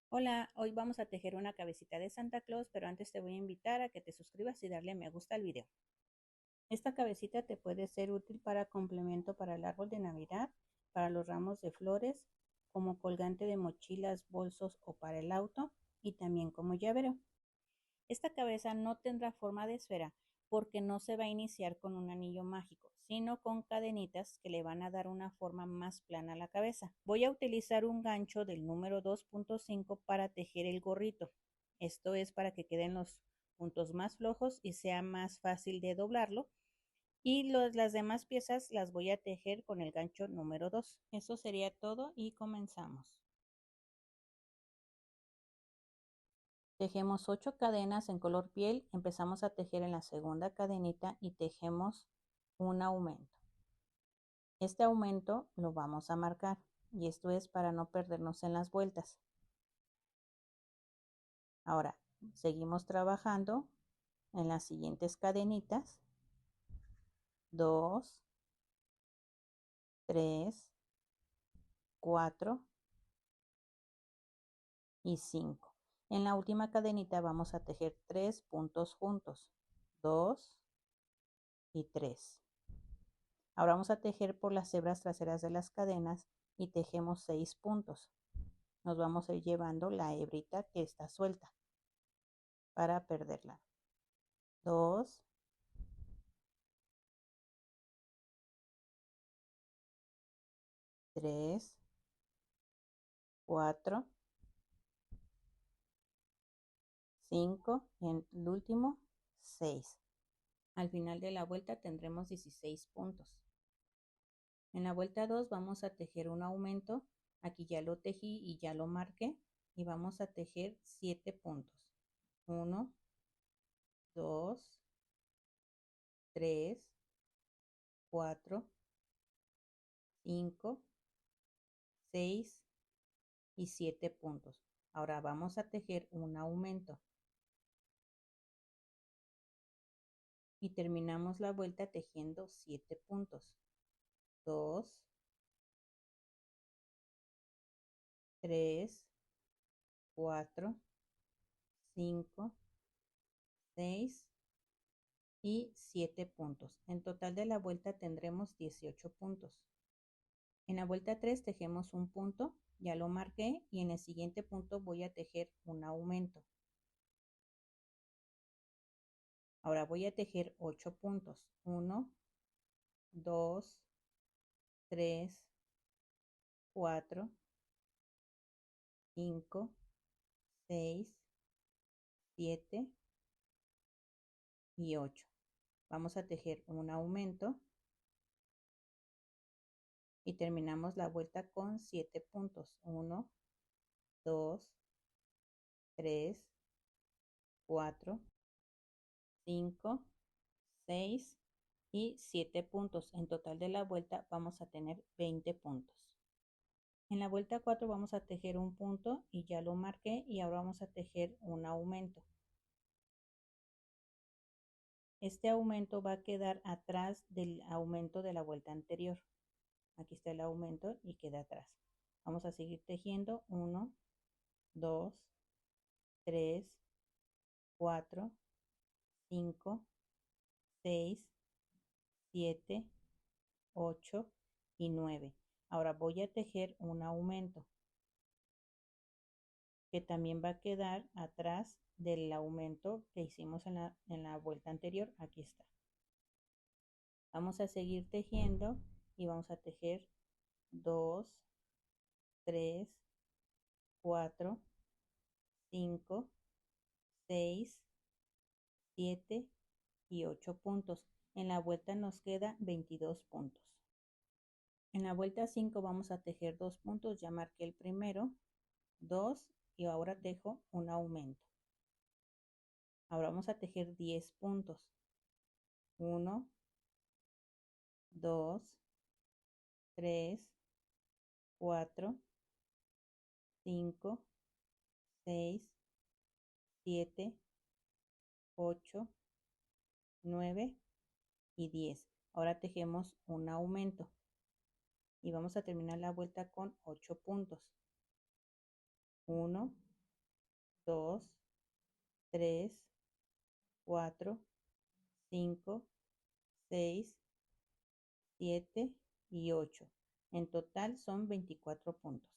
Hola, hoy vamos a tejer una cabecita de Santa Claus, pero antes te voy a invitar a que te suscribas y darle me gusta al video. Esta cabecita te puede ser útil para complemento para el árbol de Navidad, para los ramos de flores, como colgante de mochilas, bolsos o para el auto y también como llavero. Esta cabeza no tendrá forma de esfera porque no se va a iniciar con un anillo mágico, sino con cadenitas que le van a dar una forma más plana a la cabeza. Voy a utilizar un gancho del número 2.5 para tejer el gorrito. Esto es para que queden los puntos más flojos y sea más fácil de doblarlo. Y las demás piezas las voy a tejer con el gancho número 2. Eso sería todo y comenzamos. Tejemos 8 cadenas en color piel, empezamos a tejer en la segunda cadenita y tejemos un aumento. Este aumento lo vamos a marcar y esto es para no perdernos en las vueltas. Ahora seguimos trabajando en las siguientes cadenitas. 2, 3, 4 y 5. En la última cadenita vamos a tejer 3 puntos juntos, 2 y 3. Ahora vamos a tejer por las hebras traseras de las cadenas y tejemos 6 puntos. Nos vamos a ir llevando la hebrita que está suelta para perderla. 2, 3, 4, 5 y en el último 6. Al final de la vuelta tendremos 16 puntos. En la vuelta 2 vamos a tejer un aumento. Aquí ya lo tejí y ya lo marqué y vamos a tejer 7 puntos. 1, 2, 3, 4, 5, 6 y 7 puntos. Ahora vamos a tejer un aumento. Y terminamos la vuelta tejiendo 7 puntos. 2, 3, 4, 5, 6 y 7 puntos. En total de la vuelta tendremos 18 puntos. En la vuelta 3 tejemos un punto, ya lo marqué y en el siguiente punto voy a tejer un aumento. Ahora voy a tejer 8 puntos. 1, 2, 3, 4, 5, 6, 7 y 8. Vamos a tejer un aumento y terminamos la vuelta con 7 puntos. 1, 2, 3, 4, 5, 6 y 7 puntos. En total de la vuelta vamos a tener 20 puntos. En la vuelta 4 vamos a tejer un punto y ya lo marqué y ahora vamos a tejer un aumento. Este aumento va a quedar atrás del aumento de la vuelta anterior. Aquí está el aumento y queda atrás. Vamos a seguir tejiendo 1, 2, 3, 4, 5, 6, 7, 8 y 9. Ahora voy a tejer un aumento que también va a quedar atrás del aumento que hicimos en la vuelta anterior. Aquí está. Vamos a seguir tejiendo y vamos a tejer 2, 3, 4, 5, 6, 7 y 8 puntos. En la vuelta nos queda 22 puntos. En la vuelta 5 vamos a tejer 2 puntos, ya marqué el primero, 2 y ahora tejo un aumento. Ahora vamos a tejer 10 puntos. 1, 2, 3, 4, 5, 6, 7, 8 9 y 10. Ahora tejemos un aumento y vamos a terminar la vuelta con 8 puntos. 1, 2, 3, 4, 5, 6, 7 y 8. En total son 24 puntos.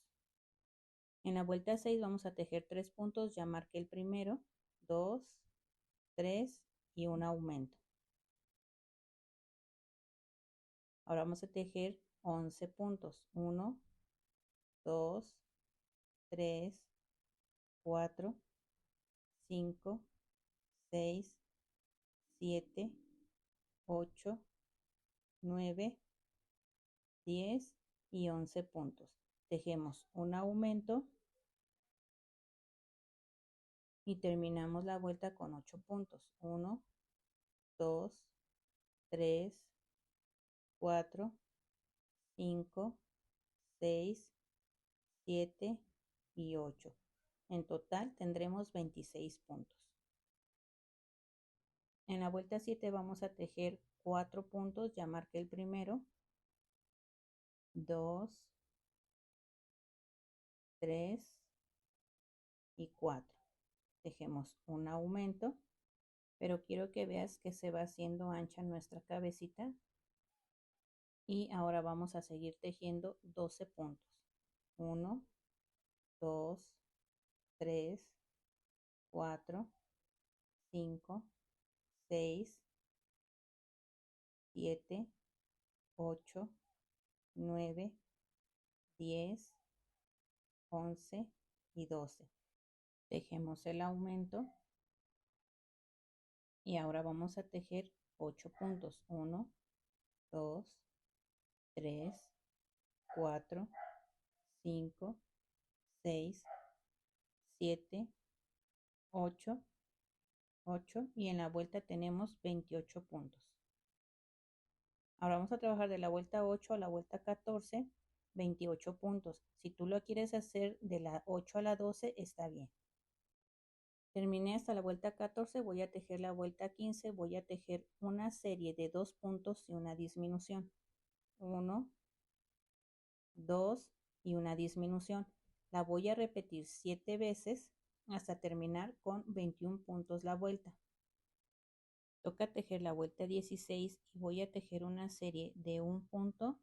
En la vuelta 6 vamos a tejer 3 puntos, ya marqué el primero, 2, 3 y un aumento. Ahora vamos a tejer 11 puntos, 1, 2, 3, 4, 5, 6, 7, 8, 9, 10 y 11 puntos. Tejemos un aumento y terminamos la vuelta con 8 puntos. 1, 2, 3, 4, 5, 6, 7 y 8. En total tendremos 26 puntos. En la vuelta 7 vamos a tejer 4 puntos, ya marqué el primero, 2, 3 y 4. Tejemos un aumento, pero quiero que veas que se va haciendo ancha nuestra cabecita. Y ahora vamos a seguir tejiendo 12 puntos. 1, 2, 3, 4, 5, 6, 7, 8, 9, 10, 11 y 12. Tejemos el aumento y ahora vamos a tejer 8 puntos. 1, 2, 3, 4, 5, 6, 7, 8, 8 y en la vuelta tenemos 28 puntos. Ahora vamos a trabajar de la vuelta 8 a la vuelta 14, 28 puntos. Si tú lo quieres hacer de la 8 a la 12, está bien. Terminé hasta la vuelta 14, voy a tejer la vuelta 15, voy a tejer una serie de 2 puntos y una disminución. 1, 2 y una disminución. La voy a repetir 7 veces hasta terminar con 21 puntos la vuelta. Toca tejer la vuelta 16 y voy a tejer una serie de un punto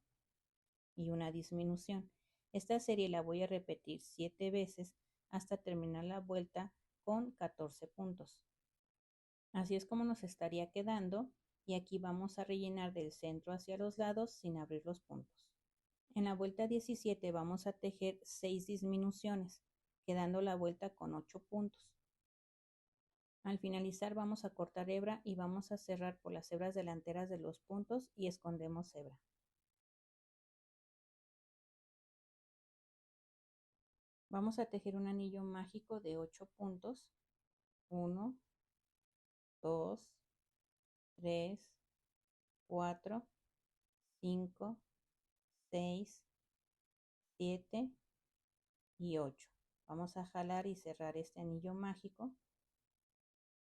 y una disminución. Esta serie la voy a repetir 7 veces hasta terminar la vuelta con 14 puntos. Así es como nos estaría quedando y aquí vamos a rellenar del centro hacia los lados sin abrir los puntos. En la vuelta 17 vamos a tejer 6 disminuciones, quedando la vuelta con 8 puntos. Al finalizar vamos a cortar hebra y vamos a cerrar por las hebras delanteras de los puntos y escondemos hebra. Vamos a tejer un anillo mágico de 8 puntos. 1, 2, 3, 4, 5, 6, 7 y 8. Vamos a jalar y cerrar este anillo mágico.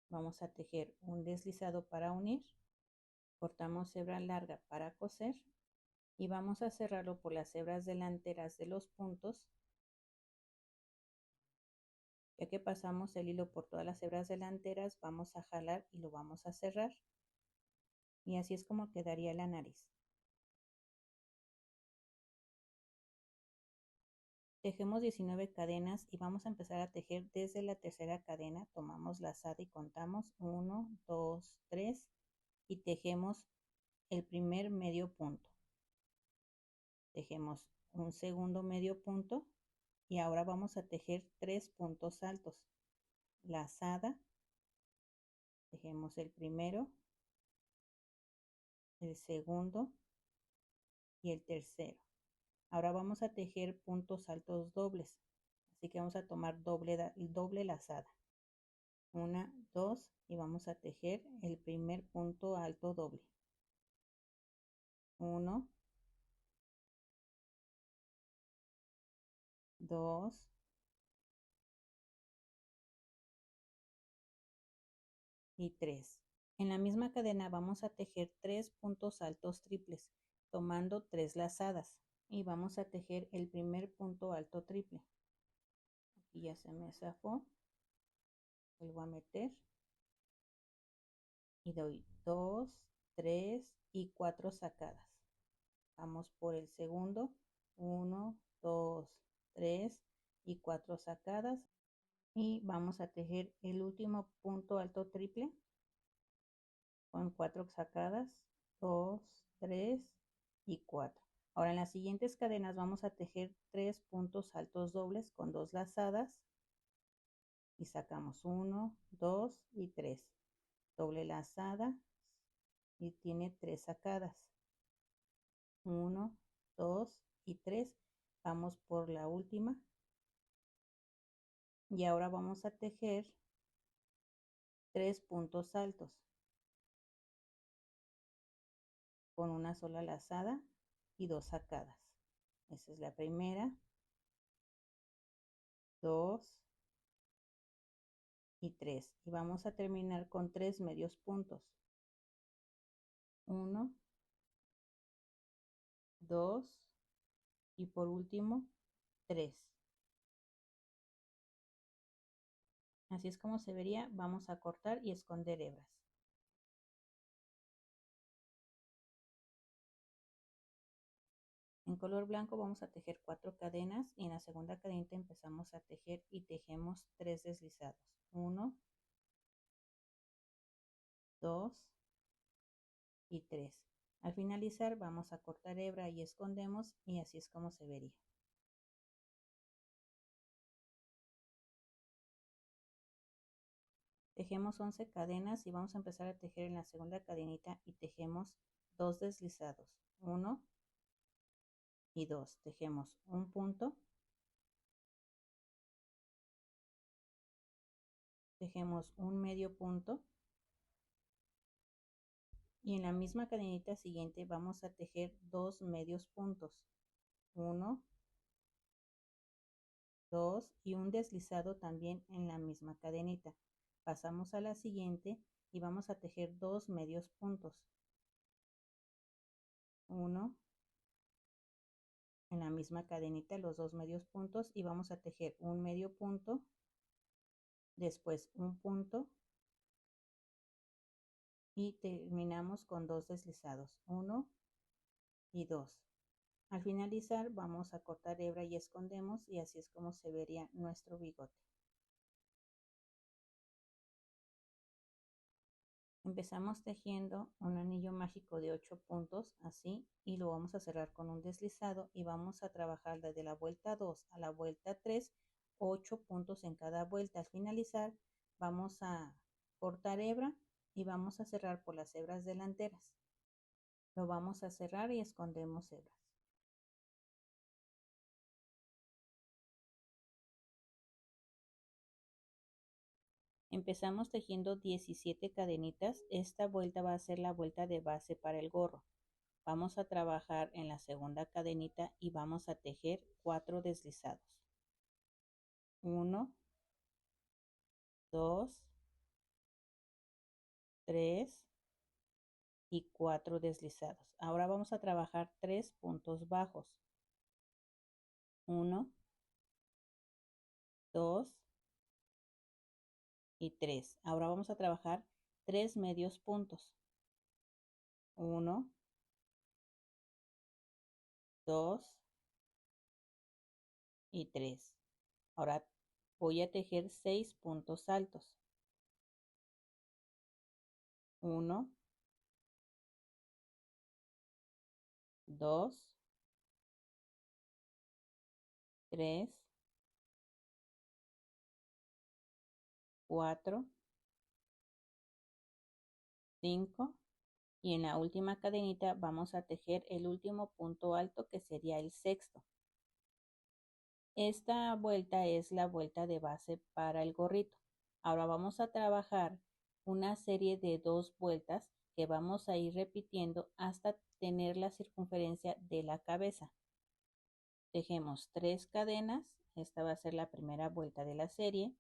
Vamos a tejer un deslizado para unir. Cortamos hebra larga para coser y vamos a cerrarlo por las hebras delanteras de los puntos. Ya que pasamos el hilo por todas las hebras delanteras, vamos a jalar y lo vamos a cerrar. Y así es como quedaría la nariz. Tejemos 19 cadenas y vamos a empezar a tejer desde la tercera cadena. Tomamos lazada y contamos 1, 2, 3 y tejemos el primer medio punto. Tejemos un segundo medio punto y ahora vamos a tejer 3 puntos altos. Lazada, tejemos el primero, el segundo y el tercero. Ahora vamos a tejer puntos altos dobles, así que vamos a tomar doble lazada. 1, 2 y vamos a tejer el primer punto alto doble. 1, 2 y 3. En la misma cadena vamos a tejer 3 puntos altos triples, tomando 3 lazadas, y vamos a tejer el primer punto alto triple. Aquí ya se me zafó, vuelvo a meter y doy 2, 3 y 4 sacadas. Vamos por el segundo, 1, 2, 3 y 4 sacadas, y vamos a tejer el último punto alto triple con 4 sacadas, 2, 3 y 4. Ahora en las siguientes cadenas vamos a tejer 3 puntos altos dobles con 2 lazadas y sacamos 1, 2 y 3. Doble lazada y tiene 3 sacadas. 1, 2 y 3. Vamos por la última. Y ahora vamos a tejer 3 puntos altos con una sola lazada y 2 sacadas. Esa es la primera, 2 y 3. Y vamos a terminar con 3 medios puntos. 1, 2 y por último 3. Así es como se vería. Vamos a cortar y esconder hebras. En color blanco vamos a tejer 4 cadenas y en la segunda cadenita empezamos a tejer y tejemos 3 deslizados. 1, 2 y 3. Al finalizar vamos a cortar hebra y escondemos, y así es como se vería. Tejemos 11 cadenas y vamos a empezar a tejer en la segunda cadenita y tejemos 2 deslizados. 1 y 2. Tejemos un punto. Tejemos un medio punto. Y en la misma cadenita siguiente vamos a tejer 2 medios puntos. 1, 2 y un deslizado también en la misma cadenita. Pasamos a la siguiente y vamos a tejer 2 medios puntos. 1 en la misma cadenita, los 2 medios puntos, y vamos a tejer un medio punto, después un punto y terminamos con 2 deslizados, 1 y 2. Al finalizar vamos a cortar hebra y escondemos, y así es como se vería nuestro bigote. Empezamos tejiendo un anillo mágico de 8 puntos, así, y lo vamos a cerrar con un deslizado, y vamos a trabajar desde la vuelta 2 a la vuelta 3, 8 puntos en cada vuelta. Al finalizar vamos a cortar hebra y vamos a cerrar por las hebras delanteras. Lo vamos a cerrar y escondemos hebras. Empezamos tejiendo 17 cadenitas. Esta vuelta va a ser la vuelta de base para el gorro. Vamos a trabajar en la segunda cadenita y vamos a tejer 4 deslizados. 1, 2, 3 y 4 deslizados. Ahora vamos a trabajar 3 puntos bajos. 1, 2 y 3. Ahora vamos a trabajar 3 medios puntos. 1, 2 y 3. Ahora voy a tejer 6 puntos altos. 1, 2, 3, 4, 5, y en la última cadenita vamos a tejer el último punto alto, que sería el sexto. Esta vuelta es la vuelta de base para el gorrito. Ahora vamos a trabajar una serie de 2 vueltas que vamos a ir repitiendo hasta tener la circunferencia de la cabeza. Tejemos 3 cadenas. Esta va a ser la primera vuelta de la serie,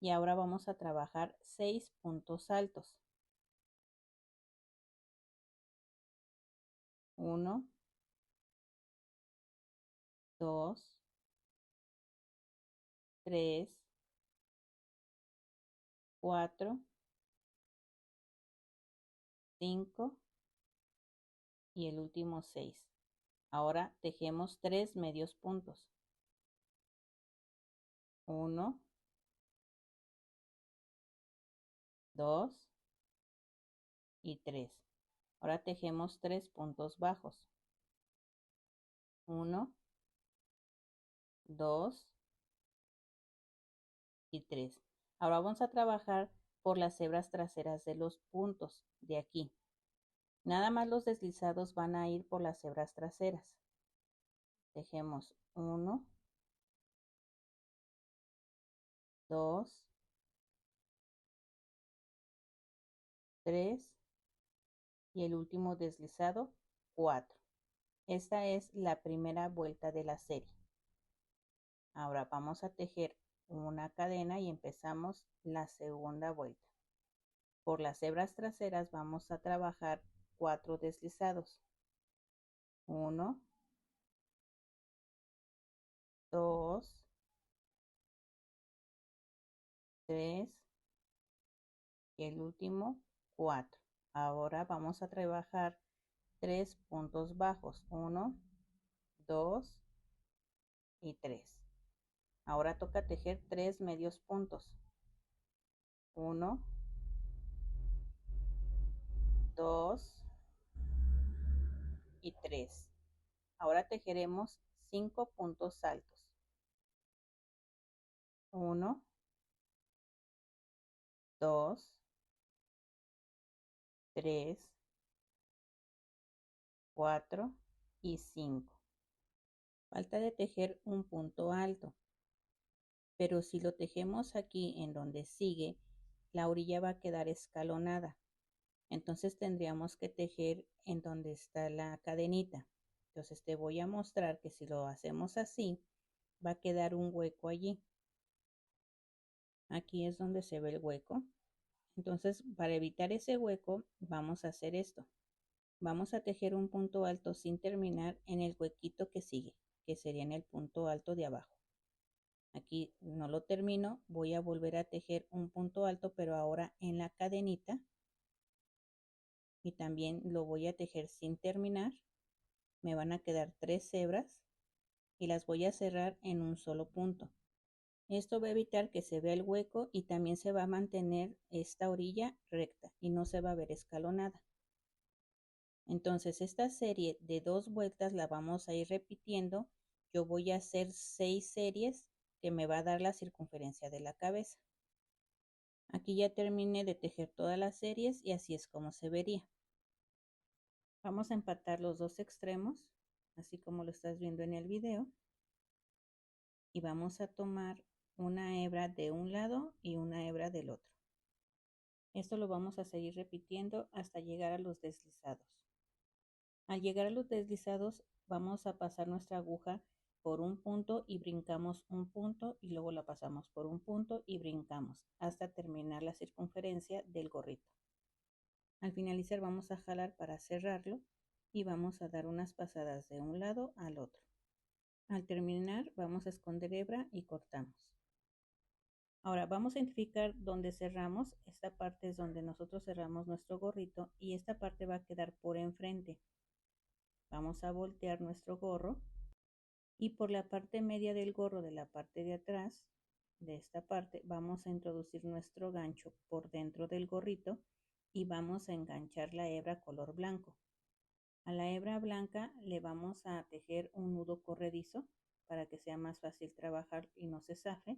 y ahora vamos a trabajar 6 puntos altos. 1, 2, 3, 4, 5 y el último 6. Ahora tejemos 3 medios puntos. 1, 2 y 3. Ahora tejemos 3 puntos bajos. 1, 2 y 3. Ahora vamos a trabajar por las hebras traseras de los puntos de aquí. Nada más los deslizados van a ir por las hebras traseras. Tejemos 1, 2, 3 y el último deslizado 4. Esta es la primera vuelta de la serie. Ahora vamos a tejer una cadena y empezamos la segunda vuelta. Por las hebras traseras vamos a trabajar 4 deslizados. 1, 2, 3 y el último 4. Ahora vamos a trabajar 3 puntos bajos. 1, 2 y 3. Ahora toca tejer 3 medios puntos. 1, 2 y 3. Ahora tejeremos 5 puntos altos. 1, 2, 3, 4 y 5. Falta de tejer un punto alto, pero si lo tejemos aquí en donde sigue, la orilla va a quedar escalonada. Entonces tendríamos que tejer en donde está la cadenita. Entonces te voy a mostrar que si lo hacemos así, va a quedar un hueco allí. Aquí es donde se ve el hueco. Entonces, para evitar ese hueco, vamos a hacer esto. Vamos a tejer un punto alto sin terminar en el huequito que sigue, que sería en el punto alto de abajo. Aquí no lo termino, voy a volver a tejer un punto alto, pero ahora en la cadenita. Y también lo voy a tejer sin terminar. Me van a quedar 3 hebras y las voy a cerrar en un solo punto. Esto va a evitar que se vea el hueco y también se va a mantener esta orilla recta y no se va a ver escalonada. Entonces esta serie de 2 vueltas la vamos a ir repitiendo. Yo voy a hacer 6 series que me va a dar la circunferencia de la cabeza. Aquí ya terminé de tejer todas las series y así es como se vería. Vamos a empatar los dos extremos, así como lo estás viendo en el video. Y vamos a tomar una hebra de un lado y una hebra del otro. Esto lo vamos a seguir repitiendo hasta llegar a los deslizados. Al llegar a los deslizados vamos a pasar nuestra aguja por un punto y brincamos un punto y luego la pasamos por un punto y brincamos hasta terminar la circunferencia del gorrito. Al finalizar vamos a jalar para cerrarlo y vamos a dar unas pasadas de un lado al otro. Al terminar vamos a esconder hebra y cortamos. Ahora vamos a identificar dónde cerramos. Esta parte es donde nosotros cerramos nuestro gorrito y esta parte va a quedar por enfrente. Vamos a voltear nuestro gorro y por la parte media del gorro de la parte de atrás, de esta parte, vamos a introducir nuestro gancho por dentro del gorrito y vamos a enganchar la hebra color blanco. A la hebra blanca le vamos a tejer un nudo corredizo para que sea más fácil trabajar y no se zafe,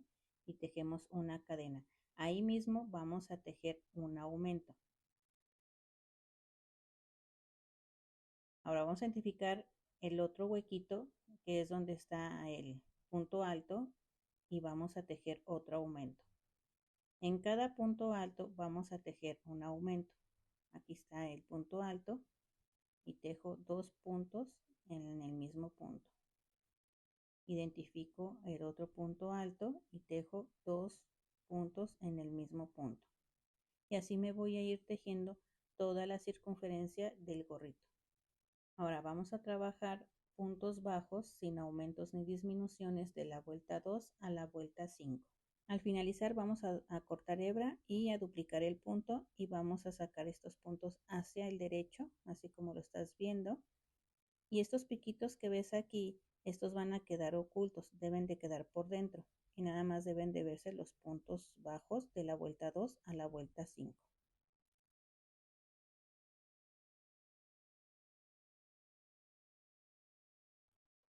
y tejemos una cadena. Ahí mismo vamos a tejer un aumento. Ahora vamos a identificar el otro huequito que es donde está el punto alto y vamos a tejer otro aumento. En cada punto alto vamos a tejer un aumento. Aquí está el punto alto y tejo 2 puntos en el mismo punto. Identifico el otro punto alto y tejo 2 puntos en el mismo punto. Y así me voy a ir tejiendo toda la circunferencia del gorrito. Ahora vamos a trabajar puntos bajos sin aumentos ni disminuciones de la vuelta 2 a la vuelta 5. Al finalizar vamos a cortar hebra y a duplicar el punto y vamos a sacar estos puntos hacia el derecho, así como lo estás viendo. Y estos piquitos que ves aquí, estos van a quedar ocultos, deben de quedar por dentro y nada más deben de verse los puntos bajos de la vuelta 2 a la vuelta 5.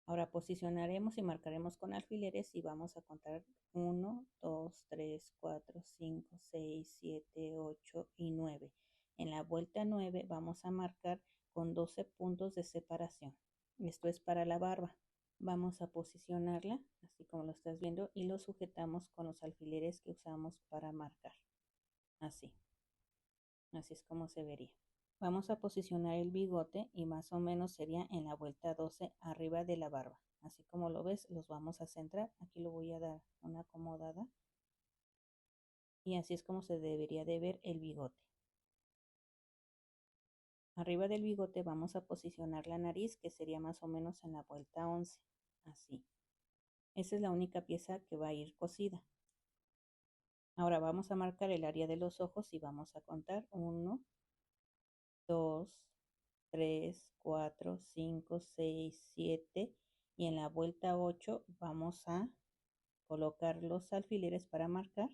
Ahora posicionaremos y marcaremos con alfileres y vamos a contar 1, 2, 3, 4, 5, 6, 7, 8 y 9. En la vuelta 9 vamos a marcar con 12 puntos de separación. Esto es para la barba. Vamos a posicionarla, así como lo estás viendo, y lo sujetamos con los alfileres que usamos para marcar. Así. Así es como se vería. Vamos a posicionar el bigote y más o menos sería en la vuelta 12 arriba de la barba. Así como lo ves, los vamos a centrar. Aquí lo voy a dar una acomodada. Y así es como se debería de ver el bigote. Arriba del bigote vamos a posicionar la nariz, que sería más o menos en la vuelta 11. Así. Esa es la única pieza que va a ir cosida. Ahora vamos a marcar el área de los ojos y vamos a contar 1, 2, 3, 4, 5, 6, 7 y en la vuelta 8 vamos a colocar los alfileres para marcar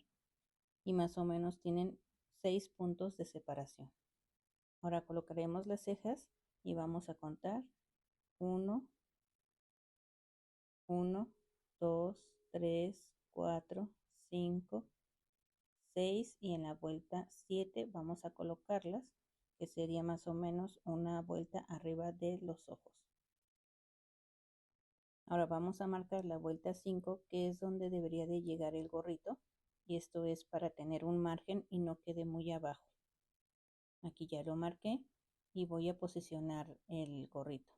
y más o menos tienen 6 puntos de separación. Ahora colocaremos las cejas y vamos a contar 1, 1, 2, 3, 4, 5, 6 y en la vuelta 7 vamos a colocarlas, que sería más o menos una vuelta arriba de los ojos. Ahora vamos a marcar la vuelta 5, que es donde debería de llegar el gorrito, y esto es para tener un margen y no quede muy abajo. Aquí ya lo marqué y voy a posicionar el gorrito.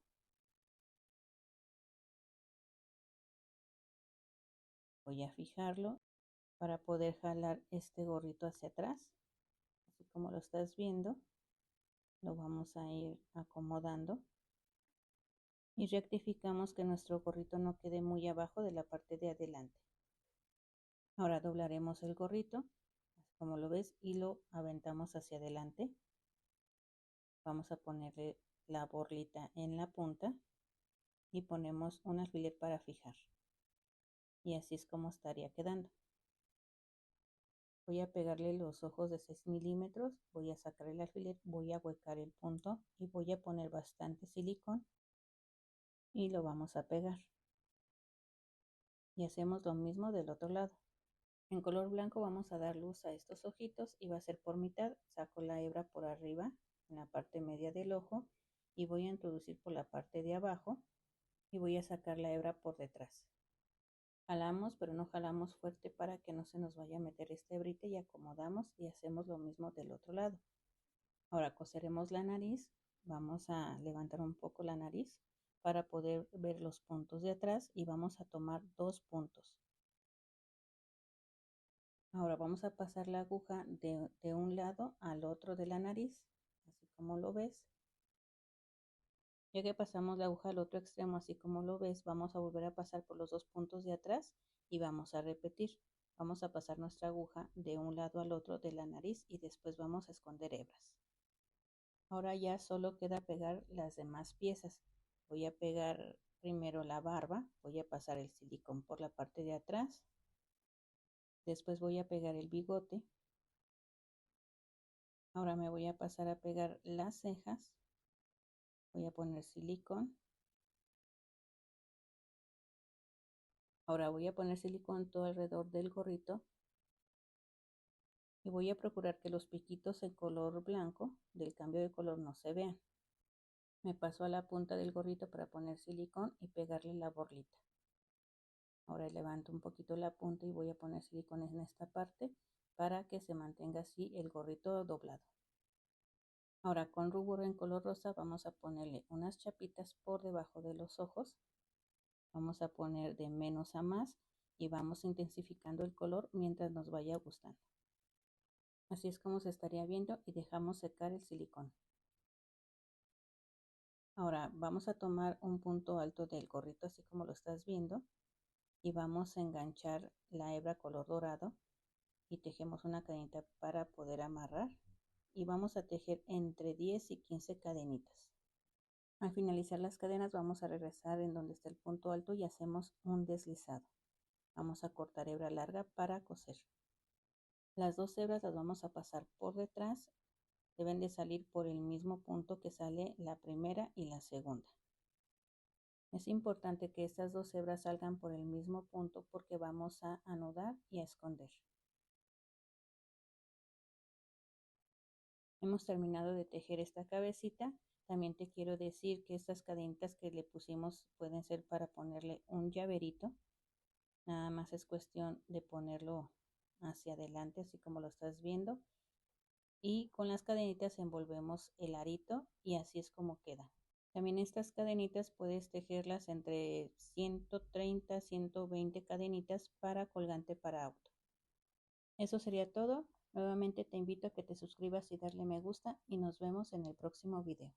Voy a fijarlo para poder jalar este gorrito hacia atrás. Así como lo estás viendo, lo vamos a ir acomodando. Y rectificamos que nuestro gorrito no quede muy abajo de la parte de adelante. Ahora doblaremos el gorrito, así como lo ves, y lo aventamos hacia adelante. Vamos a ponerle la borlita en la punta y ponemos un alfiler para fijar. Y así es como estaría quedando. Voy a pegarle los ojos de 6 milímetros, voy a sacar el alfiler, voy a huecar el punto y voy a poner bastante silicón y lo vamos a pegar. Y hacemos lo mismo del otro lado. En color blanco vamos a dar luz a estos ojitos y va a ser por mitad. Saco la hebra por arriba, en la parte media del ojo, y voy a introducir por la parte de abajo y voy a sacar la hebra por detrás. Jalamos, pero no jalamos fuerte para que no se nos vaya a meter esta hebrita y acomodamos y hacemos lo mismo del otro lado. Ahora coseremos la nariz. Vamos a levantar un poco la nariz para poder ver los puntos de atrás y vamos a tomar 2 puntos. Ahora vamos a pasar la aguja de un lado al otro de la nariz, así como lo ves. Ya que pasamos la aguja al otro extremo, así como lo ves, vamos a volver a pasar por los 2 puntos de atrás y vamos a repetir. Vamos a pasar nuestra aguja de un lado al otro de la nariz y después vamos a esconder hebras. Ahora ya solo queda pegar las demás piezas. Voy a pegar primero la barba, voy a pasar el silicón por la parte de atrás. Después voy a pegar el bigote. Ahora me voy a pasar a pegar las cejas. Voy a poner silicón. Ahora voy a poner silicón todo alrededor del gorrito. Y voy a procurar que los piquitos en color blanco del cambio de color no se vean. Me paso a la punta del gorrito para poner silicón y pegarle la borlita. Ahora levanto un poquito la punta y voy a poner silicón en esta parte para que se mantenga así el gorrito doblado. Ahora con rubor en color rosa vamos a ponerle unas chapitas por debajo de los ojos. Vamos a poner de menos a más y vamos intensificando el color mientras nos vaya gustando. Así es como se estaría viendo y dejamos secar el silicón. Ahora vamos a tomar un punto alto del gorrito así como lo estás viendo y vamos a enganchar la hebra color dorado y tejemos una cadenita para poder amarrar y vamos a tejer entre 10 y 15 cadenitas. Al finalizar las cadenas vamos a regresar en donde está el punto alto y hacemos un deslizado. Vamos a cortar hebra larga para coser. Las dos hebras las vamos a pasar por detrás, deben de salir por el mismo punto que sale la primera y la segunda. Es importante que estas dos hebras salgan por el mismo punto porque vamos a anudar y a esconder. Hemos terminado de tejer esta cabecita. También te quiero decir que estas cadenitas que le pusimos pueden ser para ponerle un llaverito. Nada más es cuestión de ponerlo hacia adelante, así como lo estás viendo. Y con las cadenitas envolvemos el arito y así es como queda. También estas cadenitas puedes tejerlas entre 130 120 cadenitas para colgante para auto. Eso sería todo. Nuevamente te invito a que te suscribas y darle me gusta y nos vemos en el próximo video.